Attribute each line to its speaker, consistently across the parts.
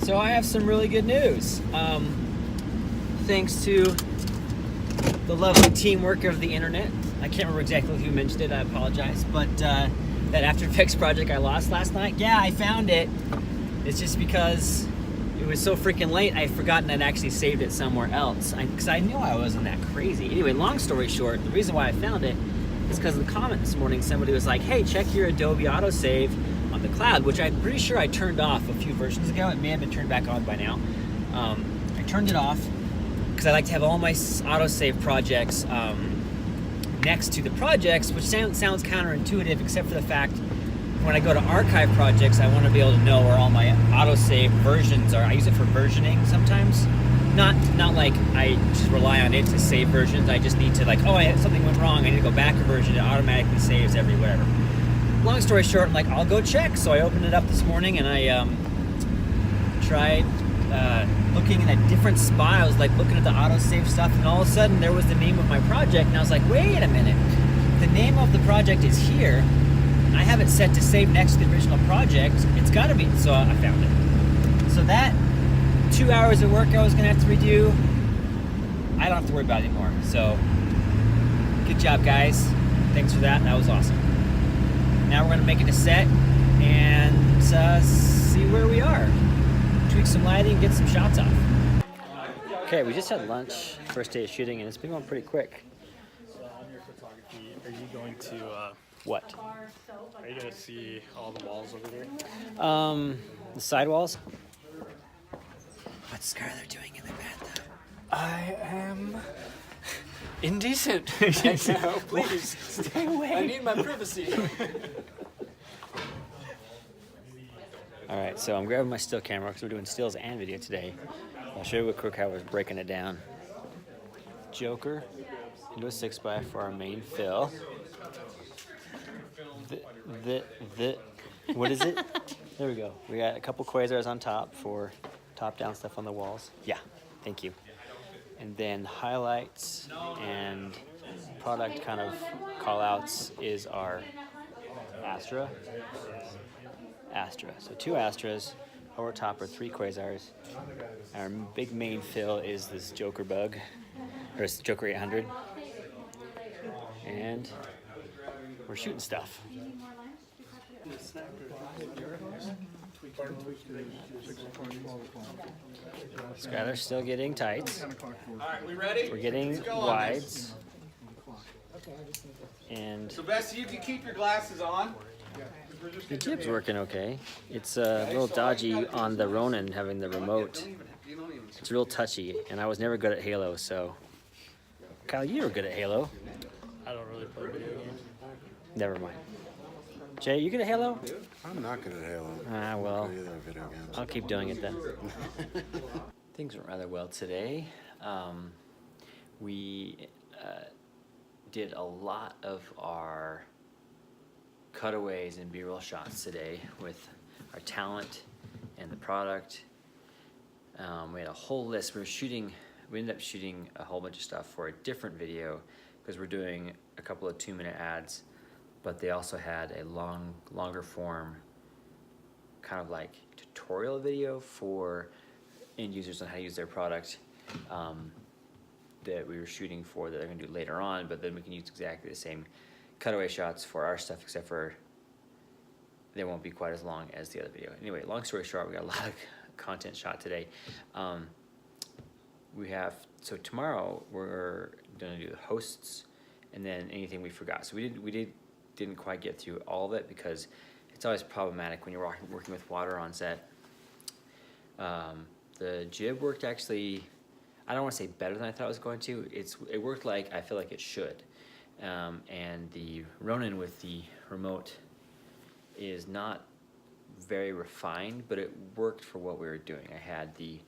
Speaker 1: So I have some really good news. Thanks to the lovely teamwork of the internet. I can't remember exactly who mentioned it, I apologize. But that After Effects project I lost last night, yeah, I found it. It's just because it was so freaking late, I had forgotten I'd actually saved it somewhere else. Because I knew I wasn't that crazy. Anyway, long story short, the reason why I found it is because of the comment this morning. Somebody was like, hey, check your Adobe autosave on the cloud, which I'm pretty sure I turned off a few versions ago. It may have been turned back on by now. I turned it off because I like to have all my autosave projects next to the projects, which sounds counterintuitive, except for the fact when I go to archive projects, I want to be able to know where all my autosave versions are. I use it for versioning sometimes. Not like I just rely on it to save versions. I just need to something went wrong. I need to go back a version. It automatically saves every whatever. Long story short, I'm like, I'll go check. So I opened it up this morning and I tried looking in a different spot. I was like looking at the autosave stuff, and all of a sudden there was the name of my project, and I was like, wait a minute. The name of the project is here. I have it set to save next to the original project. It's got to be. So I found it. So that 2 hours of work I was going to have to redo, I don't have to worry about it anymore. So good job, guys. Thanks for that. That was awesome. Now we're going to make it a set and see where we are. Tweak some lighting, get some shots off. Okay, we just had lunch, first day of shooting, and it's been going pretty quick.
Speaker 2: So on your photography, are you going to
Speaker 1: What?
Speaker 2: are you going to see all the walls over there?
Speaker 1: The sidewalls? What's Skylar doing in the bathtub?
Speaker 2: I am indecent right now. Please
Speaker 1: Stay away.
Speaker 2: I need my privacy.
Speaker 1: All right, so I'm grabbing my still camera because we're doing stills and video today. I'll show you real quick how I was breaking it down. Joker into a 6x for our main fill. What is it? There we go. We got a couple quasars on top for top-down stuff on the walls. Yeah, thank you. And then highlights and product kind of call-outs is our Astra. So 2 Astras, over top are 3 quasars. Our big main fill is this Joker bug, or this Joker 800. And we're shooting stuff. Skylar's still getting tights.
Speaker 3: Alright, we ready?
Speaker 1: We're getting
Speaker 3: Let's go on
Speaker 1: wides. And
Speaker 3: So best you can keep your glasses on.
Speaker 1: the jib's working okay. It's a little dodgy on the Ronin having the remote. It's real touchy, and I was never good at Halo, so. Kyle, you were good at Halo.
Speaker 2: I don't really play video games.
Speaker 1: Never mind. Jay, you good at Halo?
Speaker 4: I'm not good at Halo.
Speaker 1: Ah, well,
Speaker 4: Not either video games.
Speaker 1: I'll keep doing it then. Things went rather well today. We did a lot of our cutaways and B-roll shots today with our talent and the product. We had a whole list. We ended up shooting a whole bunch of stuff for a different video because we're doing a couple of 2-minute ads, but they also had a longer form kind of like tutorial video for end users on how to use their product that we were shooting for that they're going to do later on, but then we can use exactly the same cutaway shots for our stuff, except for they won't be quite as long as the other video. Anyway, long story short, we got a lot of content shot today. So tomorrow we're going to do the hosts and then anything we forgot. So we didn't quite get through all of it because it's always problematic when you're working with water on set. The jib worked actually, I don't want to say better than I thought it was going to. It worked like I feel like it should. And the Ronin with the remote is not very refined, but it worked for what we were doing. I had the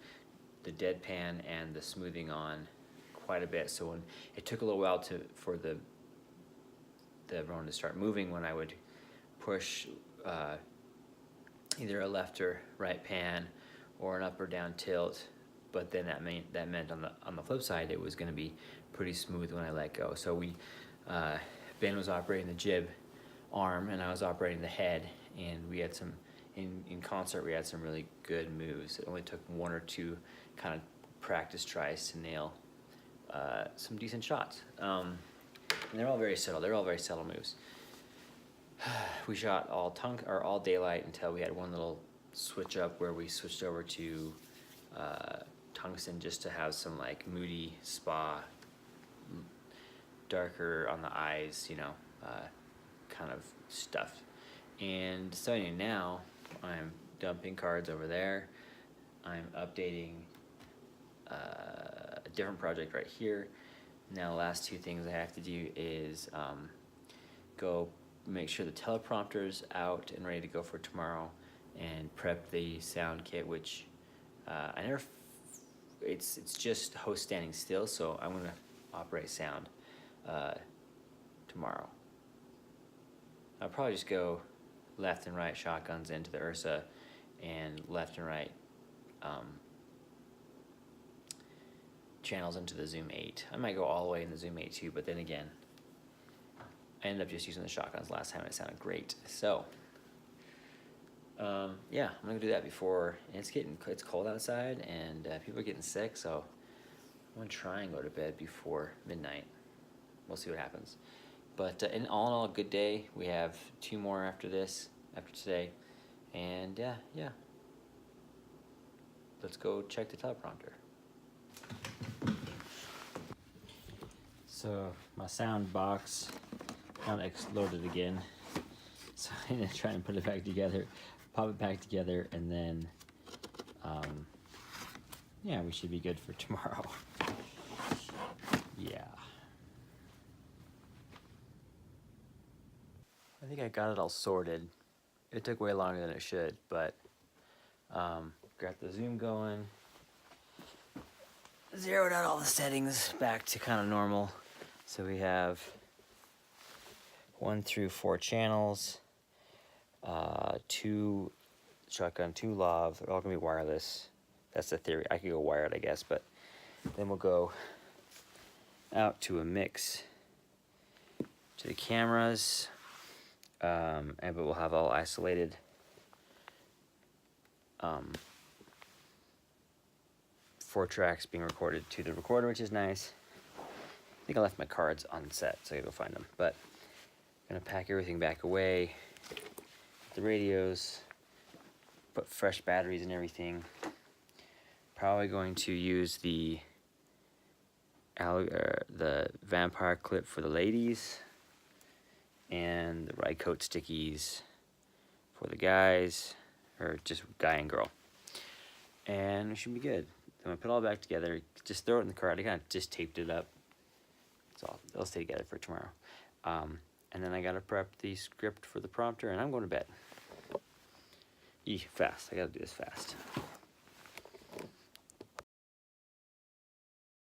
Speaker 1: deadpan and the smoothing on quite a bit, so when it took a little while for the Ronin to start moving when I would push either a left or right pan or an up or down tilt, but then that meant on the flip side it was going to be pretty smooth when I let go. So Ben was operating the jib arm and I was operating the head, and we had some in concert, we had some really good moves. It only took one or two kind of practice tries to nail some decent shots. And they're all very subtle. They're all very subtle moves. We shot all daylight until we had one little switch up where we switched over to tungsten just to have some like moody spa, darker on the eyes, you know, kind of stuff. And starting now, I'm dumping cards over there. I'm updating a different project right here. Now the last two things I have to do is go make sure the teleprompter's out and ready to go for tomorrow, and prep the sound kit, which it's just host standing still, so I'm gonna operate sound tomorrow. I'll probably just go left and right shotguns into the Ursa and left and right channels into the Zoom 8. I might go all the way in the Zoom 8 too, but then again, I ended up just using the shotguns last time and it sounded great. So, yeah, I'm gonna do that before, and it's cold outside and people are getting sick, so I'm gonna try and go to bed before midnight. We'll see what happens. But in all, a good day. We have 2 more after today, and yeah. Let's go check the teleprompter. So my sound box kind of exploded again, so I'm gonna try and put it back together, pop it back together, and then yeah, we should be good for tomorrow. Yeah. I think I got it all sorted. It took way longer than it should, but got the zoom going. Zeroed out all the settings back to kind of normal. So we have 1 through 4 channels, 2 shotgun, 2 lav. They're all gonna be wireless. That's the theory. I could go wired, I guess, but then we'll go out to a mix to the cameras, but we'll have all isolated four tracks being recorded to the recorder, which is nice. I think I left my cards on set, so I gotta go find them. But I'm gonna pack everything back away, the radios, put fresh batteries and everything. Probably going to use the vampire clip for the ladies, and the ride coat stickies for the guys, or just guy and girl. And it should be good. I'm gonna put it all back together, just throw it in the cart. I kind of just taped it up. So it'll stay together for tomorrow. And then I gotta prep the script for the prompter, and I'm going to bed. Fast, I gotta do this fast.